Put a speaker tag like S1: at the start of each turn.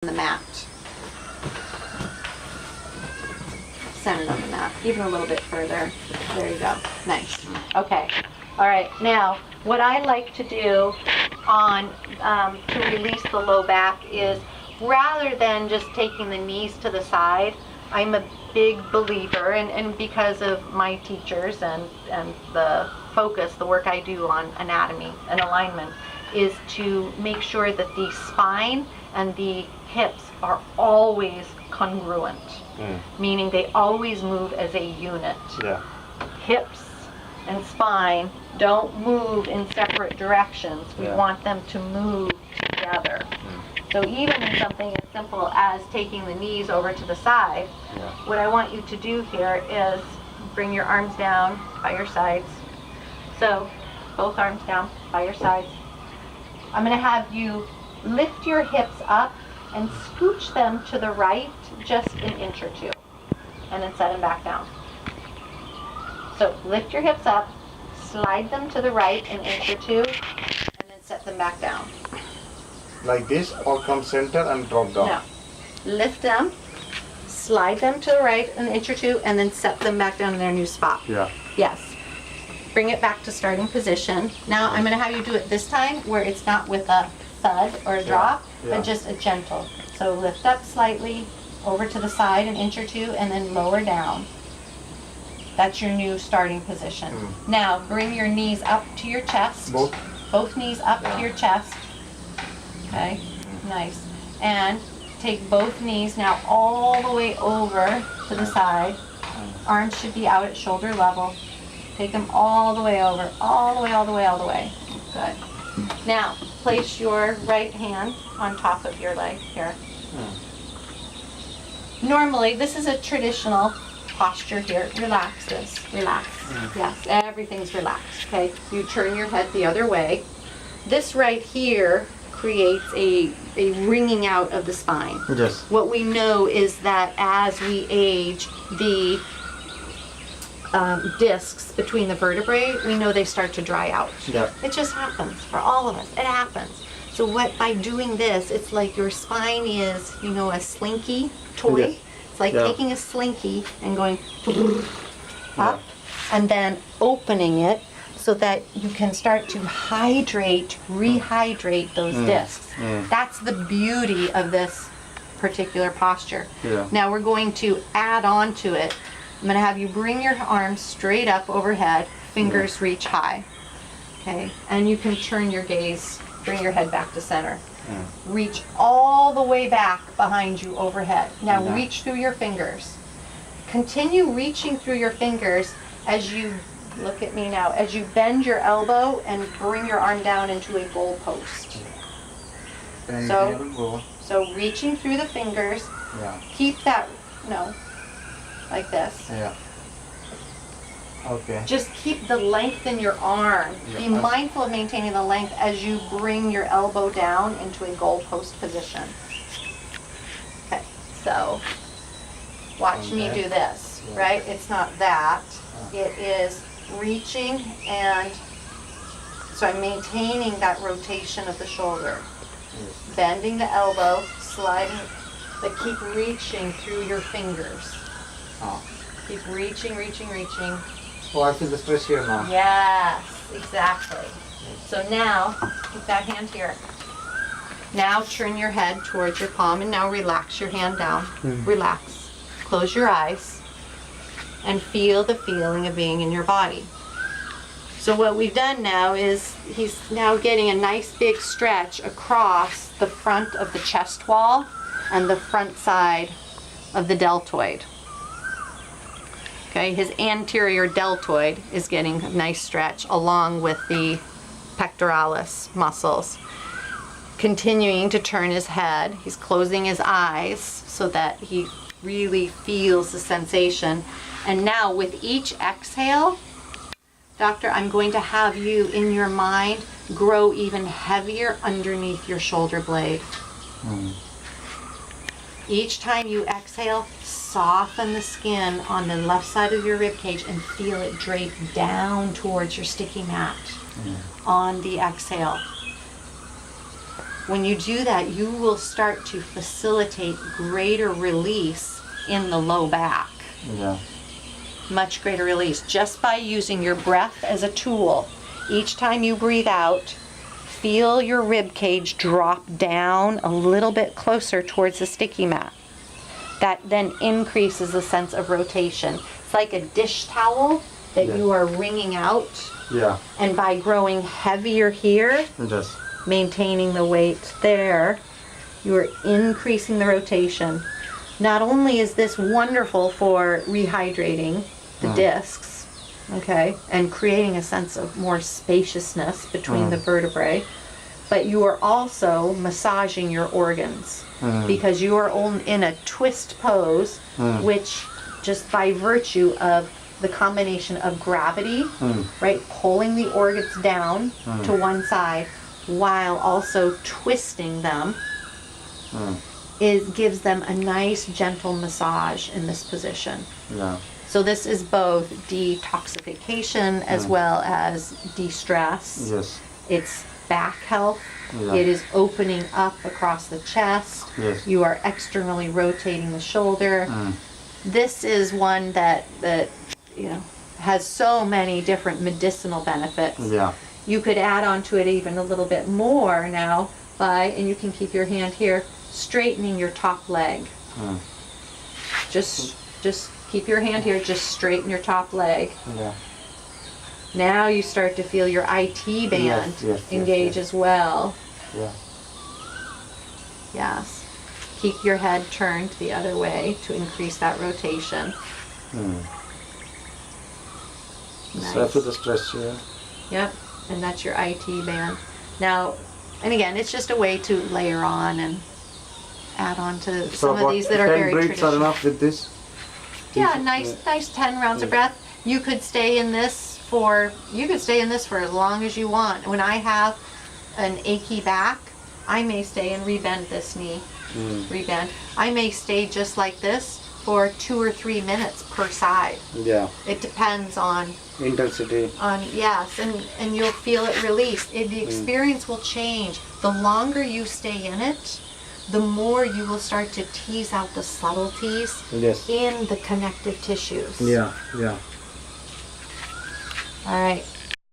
S1: the mat. Center on the mat, even a little bit further. There you go. Nice. Okay. All right. Now, what I like to do on to release the low back is, rather than just taking the knees to the side, I'm a big believer, and because of my teachers and the focus, the work I do on anatomy and alignment, is to make sure that the spine and the hips are always congruent, meaning they always move as a unit. Yeah. Hips and spine don't move in separate directions. We want them to move together. So even in something as simple as taking the knees over to the side, what I want you to do here is bring your arms down by your sides. So both arms down by your sides. I'm going to have you lift your hips up and scooch them to the right just an inch or two, and then set them back down. So lift your hips up, slide them to the right an inch or two, and then set them back down.
S2: Like this, or come center and drop down?
S1: No. Lift them, slide them to the right an inch or two, and then set them back down in their new spot.
S2: Yeah.
S1: Yes. Bring it back to starting position. Now I'm going to have you do it this time where it's not with a thud or a drop, but just a gentle. So lift up slightly, over to the side an inch or two, and then lower down. That's your new starting position. Now bring your knees up to your chest. Both knees up to your chest. Okay, nice. And take both knees now all the way over to the side. Arms should be out at shoulder level. Take them all the way over, all the way, all the way, all the way. Good. Now, place your right hand on top of your leg here. Normally, this is a traditional posture here. Relax this, relax. Yes, everything's relaxed, okay? You turn your head the other way. This right here creates a wringing out of the spine.
S2: Yes.
S1: What we know is that as we age, the discs between the vertebrae, we know they start to dry out.
S2: Yeah.
S1: It just happens for all of us. It happens. So by doing this, it's like your spine is, a slinky toy.
S2: Yes.
S1: It's like taking a slinky and going up and then opening it so that you can start to rehydrate those discs. That's the beauty of this particular posture.
S2: Yeah.
S1: Now we're going to add on to it. I'm going to have you bring your arms straight up overhead, fingers reach high. Okay, and you can turn your gaze, bring your head back to center. Reach all the way back behind you overhead. Now reach through your fingers. Continue reaching through your fingers as you, look at me now, as you bend your elbow and bring your arm down into a goal post. So reaching through the fingers, keep that, like this.
S2: Yeah. Okay.
S1: Just keep the length in your arm. Be mindful of maintaining the length as you bring your elbow down into a goal post position. Okay, so watch me do this, right? It's not that. It is reaching, and so I'm maintaining that rotation of the shoulder. Bending the elbow, sliding, but keep reaching through your fingers. Keep reaching, reaching, reaching.
S2: Oh, I feel the stretch here now.
S1: Yes, exactly. So now, keep that hand here. Now turn your head towards your palm and now relax your hand down. Relax. Close your eyes and feel the feeling of being in your body. So what we've done now is he's now getting a nice big stretch across the front of the chest wall and the front side of the deltoid. Okay, his anterior deltoid is getting a nice stretch along with the pectoralis muscles. Continuing to turn his head, he's closing his eyes so that he really feels the sensation. And now with each exhale, Doctor, I'm going to have you in your mind grow even heavier underneath your shoulder blade. Each time you exhale, soften the skin on the left side of your rib cage and feel it drape down towards your sticky mat on the exhale. when you do that, you will start to facilitate greater release in the low back.
S2: Yeah.
S1: Much greater release just by using your breath as a tool. Each time you breathe out, feel your rib cage drop down a little bit closer towards the sticky mat. That then increases the sense of rotation. It's like a dish towel that
S2: Yeah.
S1: you are wringing out,
S2: Yeah.
S1: and by growing heavier here,
S2: Yes.
S1: maintaining the weight there, you are increasing the rotation. Not only is this wonderful for rehydrating the discs, okay, and creating a sense of more spaciousness between the vertebrae, but you are also massaging your organs because you are in a twist pose, which just by virtue of the combination of gravity, right, pulling the organs down to one side while also twisting them, gives them a nice gentle massage in this position.
S2: Yeah.
S1: So this is both detoxification as well as de-stress.
S2: Yes.
S1: It's back health.
S2: Yeah.
S1: It is opening up across the chest.
S2: Yes.
S1: You are externally rotating the shoulder. This is one that you know has so many different medicinal benefits.
S2: Yeah.
S1: You could add on to it even a little bit more now by, and you can keep your hand here, straightening your top leg. Just keep your hand here, just straighten your top leg.
S2: Yeah.
S1: Now you start to feel your IT band
S2: Yes,
S1: engage as well.
S2: Yeah.
S1: Yes. Keep your head turned the other way to increase that rotation.
S2: So I feel the stretch here.
S1: Yep, and that's your IT band. Now, and again, it's just a way to layer on and add on to
S2: So
S1: some of
S2: about
S1: these that are
S2: 10
S1: very
S2: breaths
S1: traditional.
S2: are enough with this?
S1: Yeah, nice 10 rounds of breath. You could stay in this for as long as you want. When I have an achy back, I may stay and rebend this knee. Rebend. I may stay just like this for 2 or 3 minutes per side.
S2: Yeah.
S1: It depends on
S2: Intensity.
S1: yes, and you'll feel it release. The experience will change. The longer you stay in it, the more you will start to tease out the subtleties
S2: Yes.
S1: in the connective tissues.
S2: Yeah. Yeah.
S1: All right.